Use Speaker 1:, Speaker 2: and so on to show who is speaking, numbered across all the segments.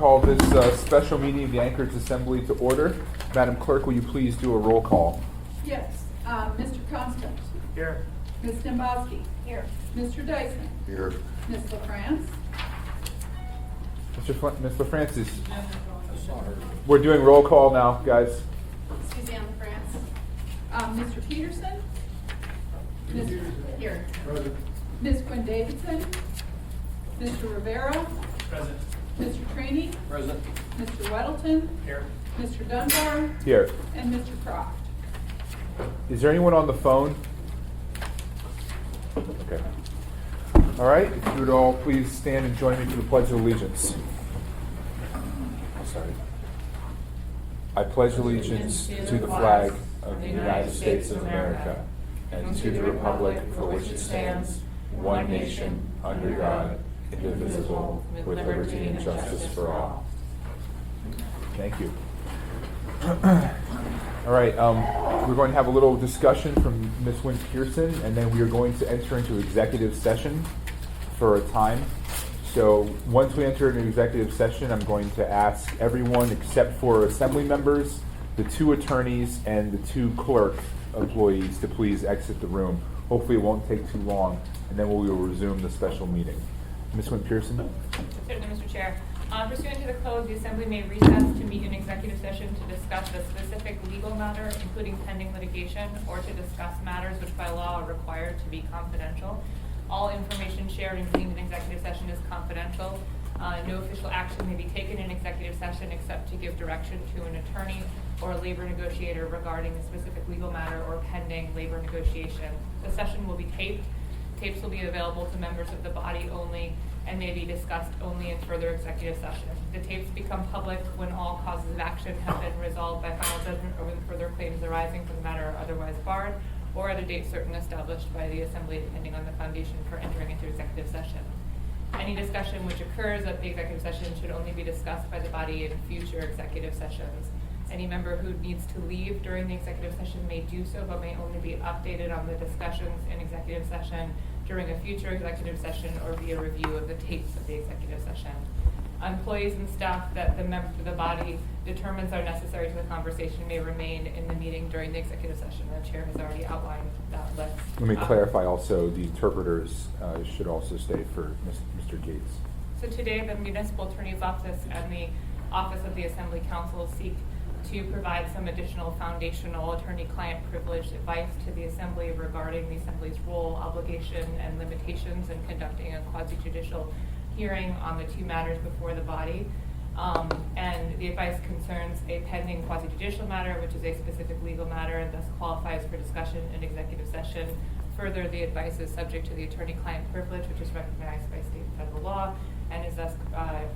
Speaker 1: call this special meeting of the Anchorage Assembly to order. Madam Clerk, will you please do a roll call?
Speaker 2: Yes. Mr. Constant.
Speaker 3: Here.
Speaker 2: Ms. Dembowski. Here. Mr. Dyson.
Speaker 4: Here.
Speaker 2: Ms. LaFrance.
Speaker 1: Ms. LaFrancis, we're doing roll call now, guys.
Speaker 2: Suzanne LaFrance. Mr. Peterson. Here.
Speaker 4: Present.
Speaker 2: Ms. Quinn Davidson. Mr. Rivera.
Speaker 3: Present.
Speaker 2: Mr. Trainee.
Speaker 4: Present.
Speaker 2: Mr. Weddleton.
Speaker 3: Here.
Speaker 2: Mr. Dunbar.
Speaker 1: Here.
Speaker 2: And Mr. Croft.
Speaker 1: Is there anyone on the phone? Okay. All right, if you would all please stand and join me for the Pledge of Allegiance. Sorry. I pledge allegiance to the flag of the United States of America and to the republic for which it stands, one nation, under God, indivisible, with liberty and justice for all. Thank you. All right, we're going to have a little discussion from Ms. Wynn Pearson, and then we are going to enter into executive session for a time. So once we enter into executive session, I'm going to ask everyone except for assembly members, the two attorneys, and the two clerk employees to please exit the room. Hopefully it won't take too long, and then we will resume the special meeting. Ms. Wynn Pearson?
Speaker 5: Certainly, Mr. Chair. Pursuant to the code, the Assembly may recess to meet in executive session to discuss a specific legal matter, including pending litigation, or to discuss matters which by law are required to be confidential. All information shared and gleaned in executive session is confidential. No official action may be taken in executive session except to give direction to an attorney or a labor negotiator regarding a specific legal matter or pending labor negotiation. The session will be taped. Tapes will be available to members of the body only and may be discussed only in further executive session. The tapes become public when all causes of action have been resolved by final judgment or when further claims arising from the matter are otherwise barred, or at a date certain established by the Assembly depending on the foundation for entering into executive session. Any discussion which occurs at the executive session should only be discussed by the body in future executive sessions. Any member who needs to leave during the executive session may do so, but may only be updated on the discussions in executive session during a future executive session or via review of the tapes of the executive session. Employees and staff that the body determines are necessary to the conversation may remain in the meeting during the executive session. The chair has already outlined that list.
Speaker 1: Let me clarify also, the interpreters should also stay for Mr. Gates.
Speaker 5: So today, the Municipal Attorney's Office and the Office of the Assembly Counsel seek to provide some additional foundational attorney-client privilege advice to the Assembly regarding the Assembly's role, obligation, and limitations in conducting a quasi-judicial hearing on the two matters before the body. And the advice concerns a pending quasi-judicial matter, which is a specific legal matter and thus qualifies for discussion in executive session. Further, the advice is subject to the attorney-client privilege, which is recognized by state and federal law, and is thus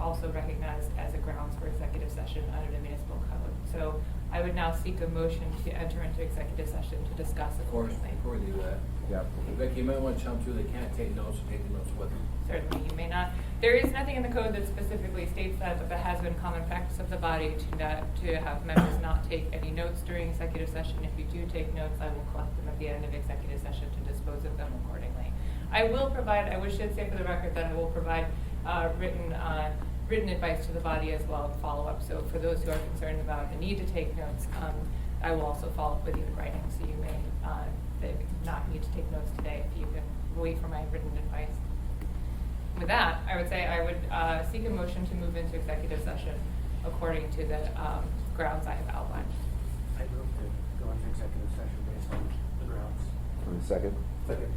Speaker 5: also recognized as a grounds for executive session under the municipal code. So I would now seek a motion to enter into executive session to discuss accordingly.
Speaker 4: Before we do that, Becky, you might want to jump through. They can't take notes, take the notes with them.
Speaker 5: Certainly, you may not. There is nothing in the code that specifically states that, but that has been common practice of the body to have members not take any notes during executive session. If you do take notes, I will collect them at the end of executive session to dispose of them accordingly. I should say for the record that I will provide written advice to the body as well and follow up. So for those who are concerned about the need to take notes, I will also follow up with you in writing, so you may not need to take notes today if you can wait for my written advice. With that, I would say I would seek a motion to move into executive session according to the grounds I have outlined.
Speaker 3: I move to go into executive session based on the grounds.
Speaker 1: For a second?
Speaker 3: Second.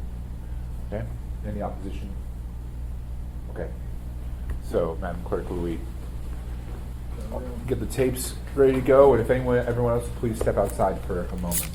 Speaker 1: Okay, any opposition? Okay. So, Madam Clerk, will we get the tapes ready to go? And if everyone else, please step outside for a moment.